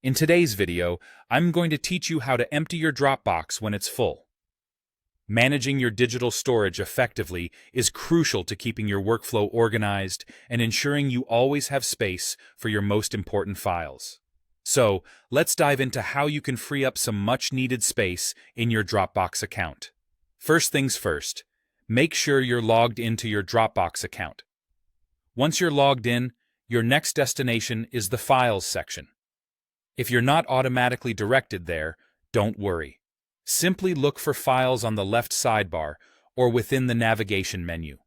In today's video, I'm going to teach you how to empty your Dropbox when it's full. Managing your digital storage effectively is crucial to keeping your workflow organized and ensuring you always have space for your most important files. So, let's dive into how you can free up some much-needed space in your Dropbox account. First things first, make sure you're logged into your Dropbox account. Once you're logged in, your next destination is the Files section. If you're not automatically directed there, don't worry. Simply look for Files on the left sidebar or within the navigation menu.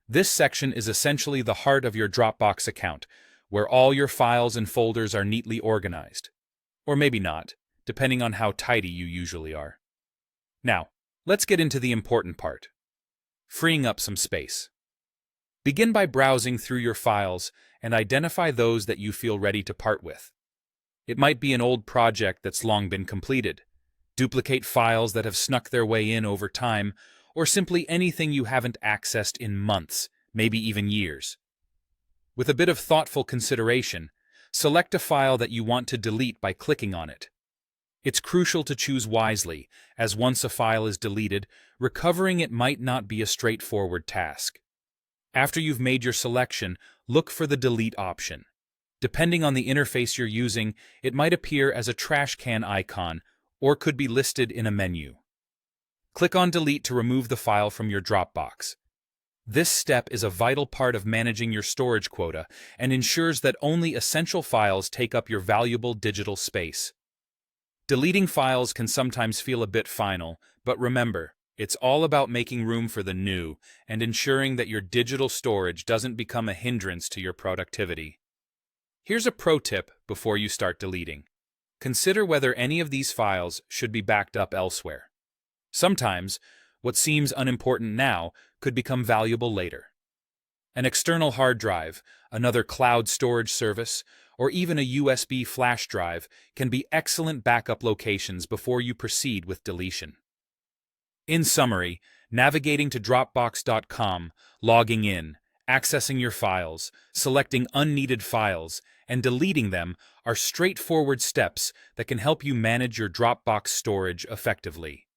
This section is essentially the heart of your Dropbox account, where all your files and folders are neatly organized. Or maybe not, depending on how tidy you usually are. Now, let's get into the important part: freeing up some space. Begin by browsing through your files and identify those that you feel ready to part with. It might be an old project that's long been completed, duplicate files that have snuck their way in over time, or simply anything you haven't accessed in months, maybe even years. With a bit of thoughtful consideration, select a file that you want to delete by clicking on it. It's crucial to choose wisely, as once a file is deleted, recovering it might not be a straightforward task. After you've made your selection, look for the Delete option. Depending on the interface you're using, it might appear as a trash can icon or could be listed in a menu. Click on Delete to remove the file from your Dropbox. This step is a vital part of managing your storage quota and ensures that only essential files take up your valuable digital space. Deleting files can sometimes feel a bit final, but remember, it's all about making room for the new and ensuring that your digital storage doesn't become a hindrance to your productivity. Here's a pro tip before you start deleting. Consider whether any of these files should be backed up elsewhere. Sometimes, what seems unimportant now could become valuable later. An external hard drive, another cloud storage service, or even a USB flash drive can be excellent backup locations before you proceed with deletion. In summary, navigating to Dropbox.com, logging in, accessing your files, selecting unneeded files, and deleting them are straightforward steps that can help you manage your Dropbox storage effectively.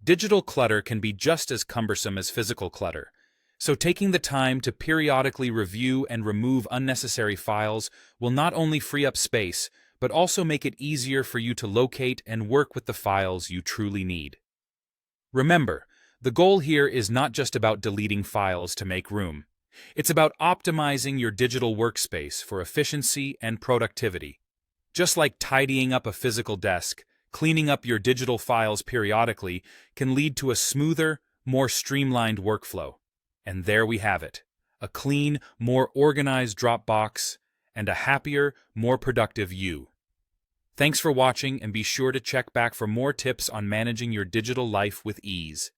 Digital clutter can be just as cumbersome as physical clutter, so taking the time to periodically review and remove unnecessary files will not only free up space, but also make it easier for you to locate and work with the files you truly need. Remember, the goal here is not just about deleting files to make room. It's about optimizing your digital workspace for efficiency and productivity. Just like tidying up a physical desk, cleaning up your digital files periodically can lead to a smoother, more streamlined workflow. And there we have it, a clean, more organized Dropbox and a happier, more productive you. Thanks for watching, and be sure to check back for more tips on managing your digital life with ease.